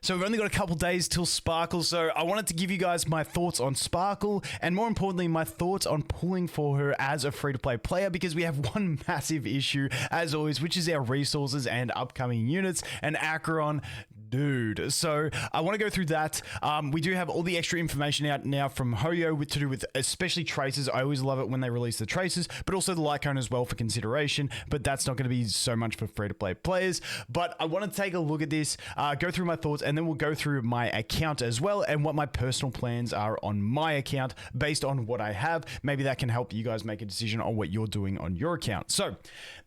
So we've only got a couple days till Sparkle, so I wanted to give you guys my thoughts on Sparkle, and more importantly, my thoughts on pulling for her as a free-to-play player, because we have one massive issue, as always, which is our resources and upcoming units, and Acheron, dude. So I want to go through that. We do have all the extra information out now from Hoyo to do with especially traces. I always love it when they release the traces, but also the Lycone as well for consideration, but that's not going to be so much for free-to-play players. But I want to take a look at this, go through my thoughts, and then we'll go through my account as well and what my personal plans are on my account based on what I have. Maybe that can help you guys make a decision on what you're doing on your account. So,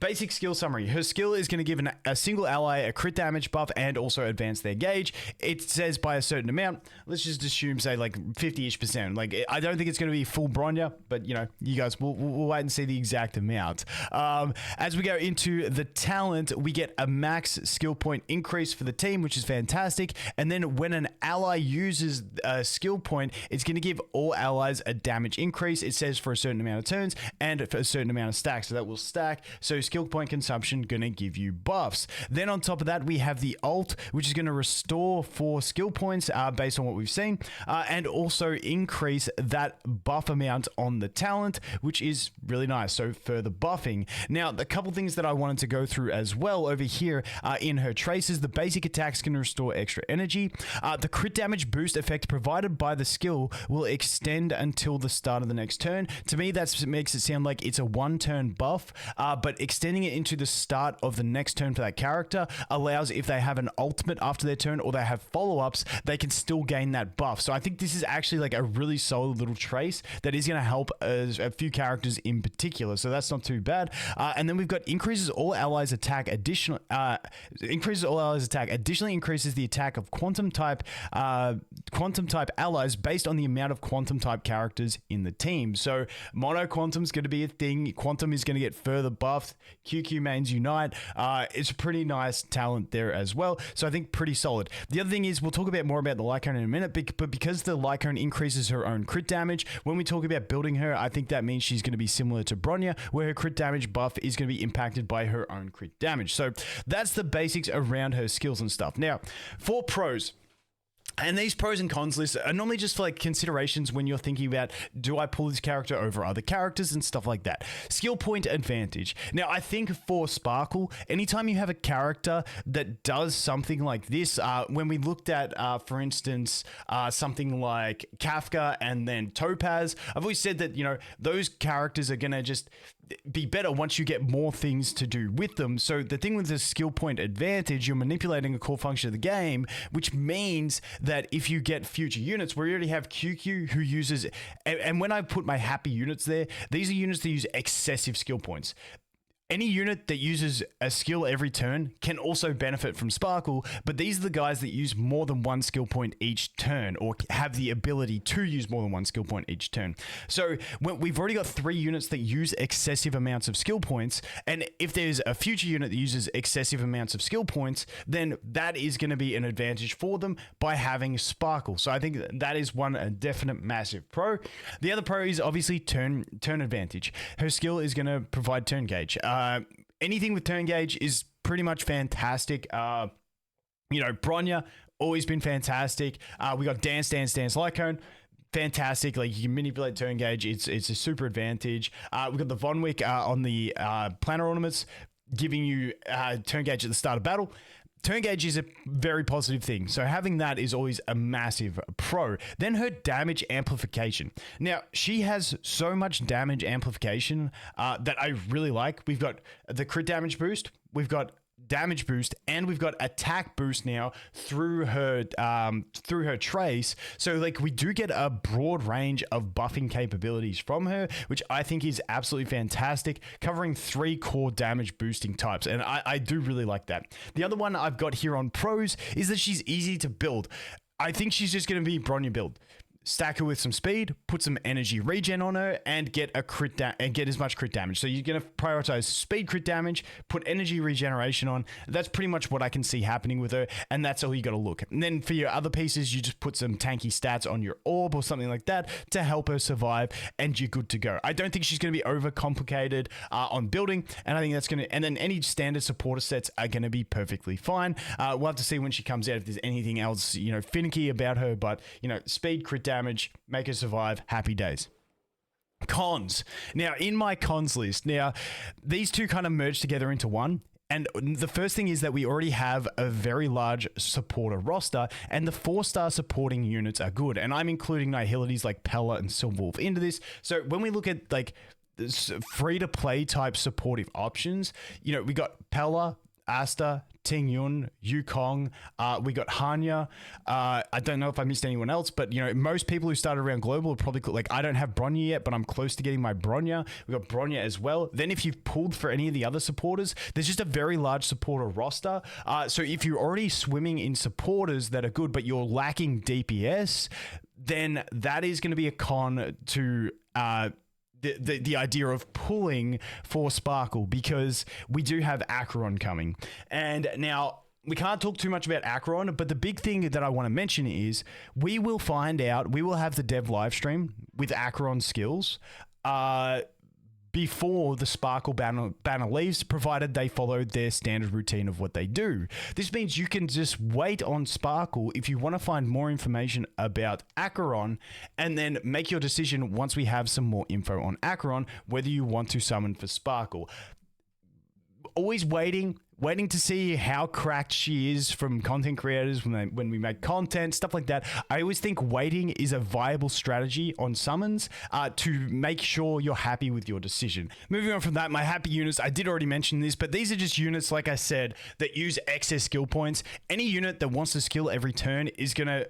basic skill summary. Her skill is going to give a single ally a crit damage buff and also advance their gauge. It says by a certain amount. Let's just assume, say, like 50-ish%. Like, I don't think it's going to be full Bronya, but, you know, you guys, we'll wait and see the exact amount. As we go into the talent, we get a max skill point increase for the team, which is fantastic. And then when an ally uses a skill point, it's going to give all allies a damage increase. It says for a certain amount of turns and for a certain amount of stacks. So that will stack. So skill point consumption going to give you buffs. Then on top of that, we have the ult, which is going to restore 4 skill points based on what we've seen, and also increase that buff amount on the talent, which is really nice. So further buffing. Now, a couple things that I wanted to go through as well over here in her traces. The basic attacks can restore extra energy. The crit damage boost effect provided by the skill will extend until the start of the next turn. To me, that makes it sound like it's a one-turn buff, but extending it into the start of the next turn for that character allows, if they have an ultimate after their turn or they have follow-ups, they can still gain that buff. So I think this is actually like a really solid little trace that is going to help a few characters in particular. So that's not too bad. And then we've got increases all allies attack additionally increases the attack of quantum type allies based on the amount of quantum type characters in the team. So mono quantum is going to be a thing. Quantum is going to get further buffed. QQ mains unite. It's a pretty nice talent there as well. So I think pretty solid. The other thing is, we'll talk about more about the Lycone in a minute, but because the Lycone increases her own crit damage, when we talk about building her, I think that means she's going to be similar to Bronya, where her crit damage buff is going to be impacted by her own crit damage. So that's the basics around her skills and stuff. Now, for pros. And these pros and cons lists are normally just for like considerations when you're thinking about, do I pull this character over other characters and stuff like that. Skill point advantage. Now, I think for Sparkle, anytime you have a character that does something like this, when we looked at, for instance, something like Kafka and then Topaz, I've always said that, you know, those characters are going to just be better once you get more things to do with them. So the thing with the skill point advantage, you're manipulating a core function of the game, which means that if you get future units, we already have QQ who uses, and when I put my happy units there, these are units that use excessive skill points. Any unit that uses a skill every turn can also benefit from Sparkle, but these are the guys that use more than one skill point each turn, or have the ability to use more than one skill point each turn. So we've already got 3 units that use excessive amounts of skill points, and if there's a future unit that uses excessive amounts of skill points, then that is going to be an advantage for them by having Sparkle. So I think that is one definite massive pro. The other pro is obviously turn advantage. Her skill is going to provide turn gauge. Anything with turn gauge is pretty much fantastic. You know, Bronya, always been fantastic. We got Dance Lycone. Fantastic. Like, you can manipulate turn gauge. It's a super advantage. We've got the Von Wick on the planner ornaments, giving you turn gauge at the start of battle. Turn gauge is a very positive thing, so having that is always a massive pro. Then her damage amplification. Now, she has so much damage amplification that I really like. We've got the crit damage boost, we've got damage boost, and we've got attack boost now through her trace. So like, we do get a broad range of buffing capabilities from her, which I think is absolutely fantastic, covering 3 core damage boosting types, and I do really like that. The other one I've got here on pros is that she's easy to build. I think she's just going to be Bronya build. stack her with some speed, put some energy regen on her, and get a and get as much crit damage. So you're going to prioritize speed crit damage, put energy regeneration on. That's pretty much what I can see happening with her, and that's all you got to look. And then for your other pieces, you just put some tanky stats on your orb or something like that to help her survive, and you're good to go. I don't think she's going to be overcomplicated on building, and I think that's going to, and then any standard supporter sets are going to be perfectly fine. We'll have to see when she comes out if there's anything else, finicky about her, but, speed, crit damage, make her survive, happy days. Cons. Now, in my cons list, these two kind of merge together into one. And the first thing is that we already have a very large supporter roster, and the 4-star supporting units are good. And I'm including nihilities like Pella and Silverwolf into this. So when we look at like free-to-play type supportive options, we got Pella, Asta, Ting Yun, Yukong, we got Hanya. I don't know if I missed anyone else, but most people who started around global are probably like, I don't have Bronya yet, but I'm close to getting my Bronya. We got Bronya as well. Then if you've pulled for any of the other supporters, there's just a very large supporter roster. So if you're already swimming in supporters that are good, but you're lacking DPS, then that is going to be a con to the idea of pulling for Sparkle, because we do have Acheron coming. And now we can't talk too much about Acheron, but the big thing that I want to mention is we will have the dev live stream with Acheron skills before the Sparkle banner leaves, provided they follow their standard routine of what they do. This means you can just wait on Sparkle if you want to find more information about Acheron, and then make your decision once we have some more info on Acheron, whether you want to summon for Sparkle. Always waiting to see how cracked she is from content creators when we make content, stuff like that. I always think waiting is a viable strategy on summons to make sure you're happy with your decision. Moving on from that, my happy units, I did already mention this, but these are just units, like I said, that use excess skill points. Any unit that wants to skill every turn is gonna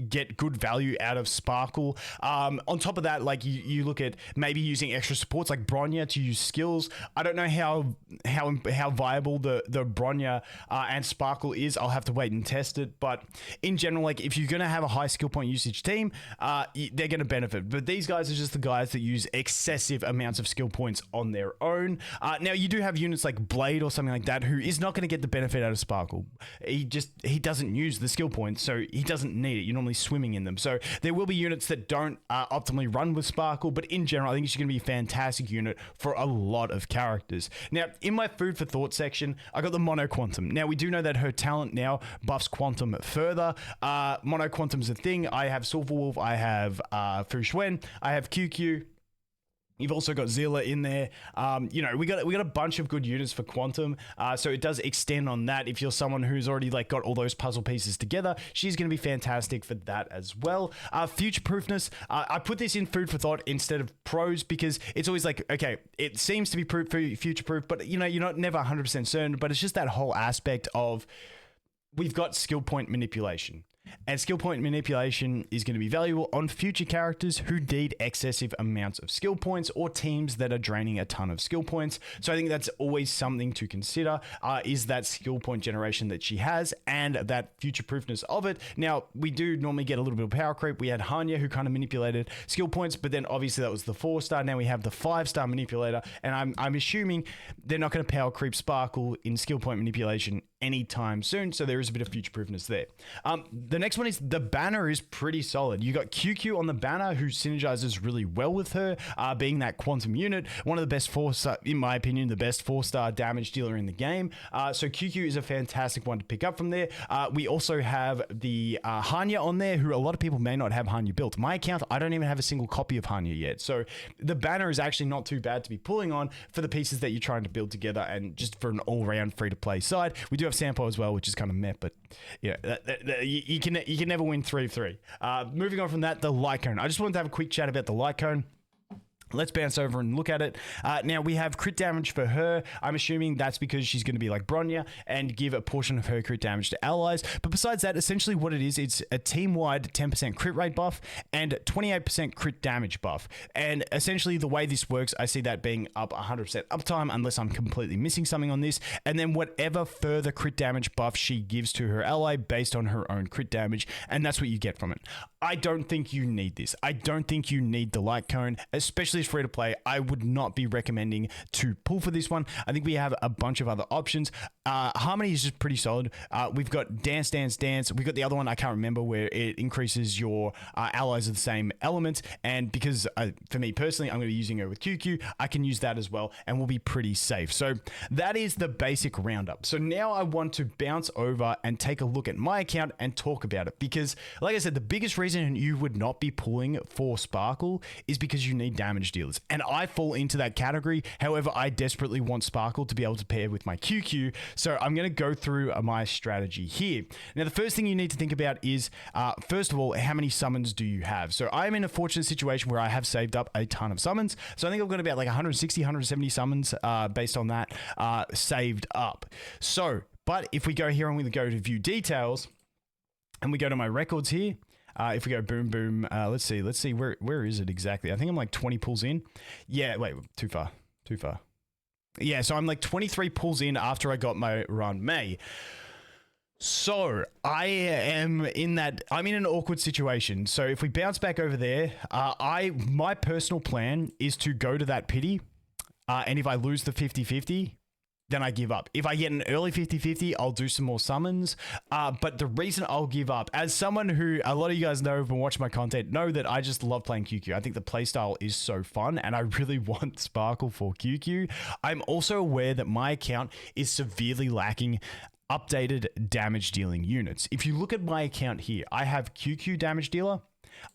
get good value out of Sparkle. On top of that, you look at maybe using extra supports like Bronya to use skills. I don't know how viable the Bronya and Sparkle is. I'll have to wait and test it, but in general, if you're gonna have a high skill point usage team, they're gonna benefit. But these guys are just the guys that use excessive amounts of skill points on their own. Now you do have units like Blade or something like that who is not going to get the benefit out of Sparkle. He doesn't use the skill points, so he doesn't need it. You're normally swimming in them. So there will be units that don't optimally run with Sparkle, but in general, I think it's going to be a fantastic unit for a lot of characters. Now, in my food for thought section, I got the Mono Quantum. Now, we do know that her talent now buffs Quantum further. Mono Quantum's a thing. I have Silverwolf, I have Fu Xuan, I have QQ. You've also got Zilla in there. We got a bunch of good units for Quantum, so it does extend on that. If you're someone who's already got all those puzzle pieces together, she's going to be fantastic for that as well. Future proofness, I put this in food for thought instead of pros, because it's always okay, it seems to be future proof, but you're not never 100% certain. But it's just that whole aspect of we've got skill point manipulation. And skill point manipulation is going to be valuable on future characters who need excessive amounts of skill points, or teams that are draining a ton of skill points. So I think that's always something to consider, is that skill point generation that she has and that future proofness of it. Now, we do normally get a little bit of power creep. We had Hanya who kind of manipulated skill points, but then obviously that was the 4-star. Now we have the 5-star manipulator, and I'm assuming they're not going to power creep Sparkle in skill point manipulation anytime soon. So there is a bit of future proofness there. The next one is the banner is pretty solid. You got QQ on the banner who synergizes really well with her, being that quantum unit, one of the best 4-star, in my opinion, the best 4-star damage dealer in the game. So QQ is a fantastic one to pick up from there. We also have the Hanya on there, who a lot of people may not have Hanya built. My account, I don't even have a single copy of Hanya yet. So the banner is actually not too bad to be pulling on for the pieces that you're trying to build together, and just for an all-round free-to-play side. We do have Sampo as well, which is kind of meh, but yeah, you can never win 3-3. Moving on from that, the light cone. I just wanted to have a quick chat about the light cone. Let's bounce over and look at it. Now, we have crit damage for her. I'm assuming that's because she's going to be like Bronya and give a portion of her crit damage to allies. But besides that, essentially what it is, it's a team-wide 10% crit rate buff and 28% crit damage buff. And essentially the way this works, I see that being up 100% uptime unless I'm completely missing something on this. And then whatever further crit damage buff she gives to her ally based on her own crit damage. And that's what you get from it. I don't think you need this. I don't think you need the light cone, especially as free to play. I would not be recommending to pull for this one. I think we have a bunch of other options. Harmony is just pretty solid. We've got Dance, Dance, Dance. We've got the other one, I can't remember, where it increases your allies of the same element. And because for me personally, I'm going to be using her with QQ, I can use that as well and we'll be pretty safe. So that is the basic roundup. So now I want to bounce over and take a look at my account and talk about it. Because like I said, the biggest reason you would not be pulling for Sparkle is because you need damage dealers. And I fall into that category. However, I desperately want Sparkle to be able to pair with my QQ. So I'm going to go through my strategy here. Now, the first thing you need to think about is, first of all, how many summons do you have? So I'm in a fortunate situation where I have saved up a ton of summons. So I think I've got about like 160, 170 summons based on that saved up. So, but if we go here and we go to view details and we go to my records here, if we go boom, boom, let's see, where is it exactly? I think I'm like 20 pulls in. Yeah, wait, too far. Yeah, so I'm like 23 pulls in after I got my run May. So I'm in an awkward situation. So if we bounce back over there, my personal plan is to go to that pity. And if I lose the 50-50, then I give up. If I get an early 50-50, I'll do some more summons. But the reason I'll give up, as someone who, a lot of you guys know who've been watching my content, know that I just love playing QQ. I think the playstyle is so fun, and I really want Sparkle for QQ. I'm also aware that my account is severely lacking updated damage dealing units. If you look at my account here, I have QQ damage dealer.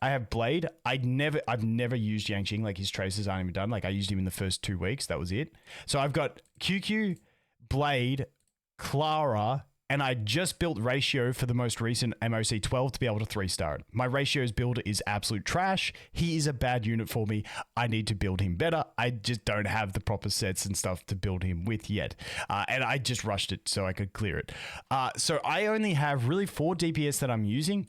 I have Blade. I've never used Yang like his traces aren't even done. Like I used him in the first 2 weeks. That was it. So I've got QQ, Blade, Clara, and I just built Ratio for the most recent MOC 12 to be able to 3-star it. My Ratios builder is absolute trash. He is a bad unit for me. I need to build him better. I just don't have the proper sets and stuff to build him with yet. And I just rushed it so I could clear it. So I only have really 4 DPS that I'm using.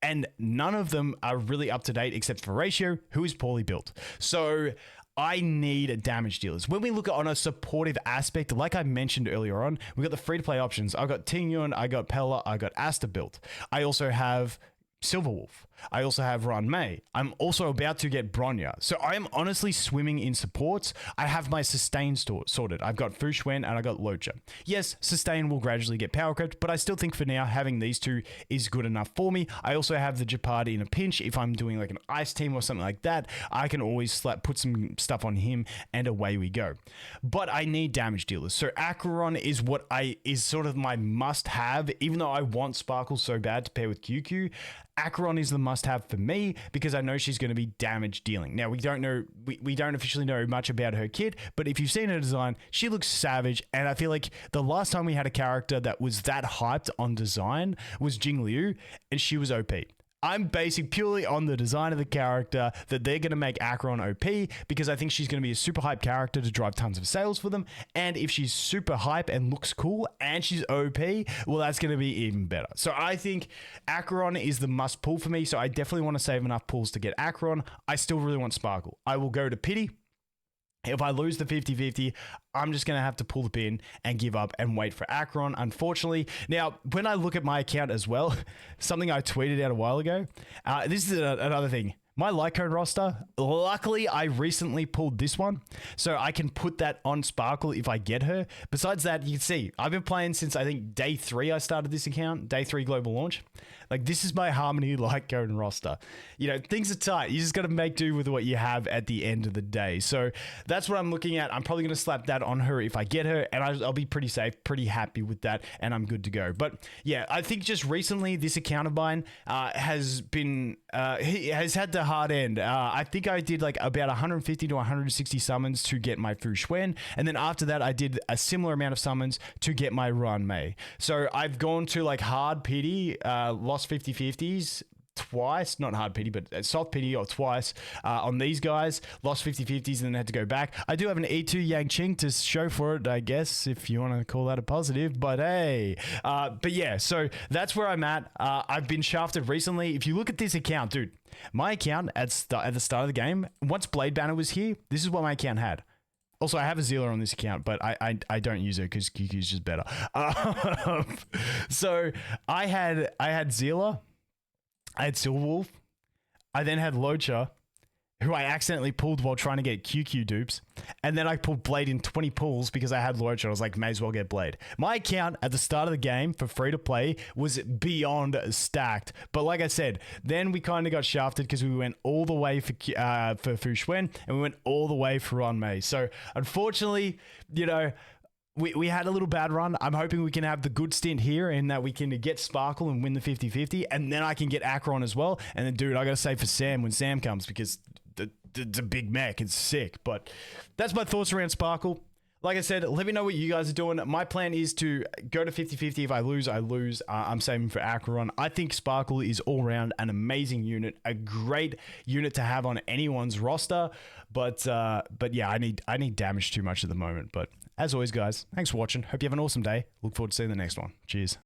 And none of them are really up to date except for Ratio, who is poorly built. So I need damage dealers. When we look at on a supportive aspect, like I mentioned earlier on, we got the free-to-play options. I got Ting Yun, I got Pella, I got Asta built. I also have Silverwolf. I also have Ron May. I'm also about to get Bronya. So I am honestly swimming in supports. I have my sustain sorted. I've got Fu Xuan and I got Locha. Yes, sustain will gradually get power crept, but I still think for now having these two is good enough for me. I also have the Jeopardy in a pinch. If I'm doing like an ice team or something like that, I can always put some stuff on him and away we go. But I need damage dealers. So Acheron is sort of my must have, even though I want Sparkle so bad to pair with QQ. Acheron is the must-have for me because I know she's going to be damage dealing. Now, we don't officially know much about her kit, but if you've seen her design, she looks savage, and I feel like the last time we had a character that was that hyped on design was Jing Liu, and she was OP. I'm basing purely on the design of the character that they're going to make Acheron OP because I think she's going to be a super hype character to drive tons of sales for them. And if she's super hype and looks cool and she's OP, well, that's going to be even better. So I think Acheron is the must pull for me. So I definitely want to save enough pulls to get Acheron. I still really want Sparkle. I will go to Pity. If I lose the 50-50, I'm just going to have to pull the pin and give up and wait for Acheron, unfortunately. Now, when I look at my account as well, something I tweeted out a while ago, this is another thing. My Lycone roster, luckily I recently pulled this one, so I can put that on Sparkle if I get her. Besides that, you can see, I've been playing since I think day 3 I started this account, day 3 global launch. Like, this is my Harmony Lycone roster. You know, things are tight. You just got to make do with what you have at the end of the day. So that's what I'm looking at. I'm probably going to slap that on her if I get her, and I'll be pretty safe, pretty happy with that, and I'm good to go. But yeah, I think just recently this account of mine has had the hard end. I think I did like about 150 to 160 summons to get my Fu Xuan, and then after that I did a similar amount of summons to get my Ran Mei. So I've gone to like hard pity, lost 50-50s, twice, not hard pity, but soft pity or twice on these guys. Lost 50-50s and then had to go back. I do have an E2 Yang Ching to show for it, I guess, if you want to call that a positive. But hey, but yeah, so that's where I'm at. I've been shafted recently. If you look at this account, dude, my account at the start of the game, once Blade Banner was here, this is what my account had. Also, I have a Zealer on this account, but I don't use it because QQ's just better. So I had Zealer, I had Silverwolf, I then had Locha, who I accidentally pulled while trying to get QQ dupes, and then I pulled Blade in 20 pulls because I had Locha. I was like, may as well get Blade. My account at the start of the game for free to play was beyond stacked, but like I said, then we kind of got shafted because we went all the way for Fu Xuan, and we went all the way for Ron Mei. So unfortunately, you know, we had a little bad run. I'm hoping we can have the good stint here and that we can get Sparkle and win the 50-50, and then I can get Acheron as well. And then, dude, I got to say for Sam when Sam comes, because the big mech is sick. But that's my thoughts around Sparkle. Like I said, let me know what you guys are doing. My plan is to go to 50-50. If I lose, I lose. I'm saving for Acheron. I think Sparkle is all around an amazing unit, a great unit to have on anyone's roster. But yeah, I need damage too much at the moment. But as always, guys, thanks for watching. Hope you have an awesome day. Look forward to seeing the next one. Cheers.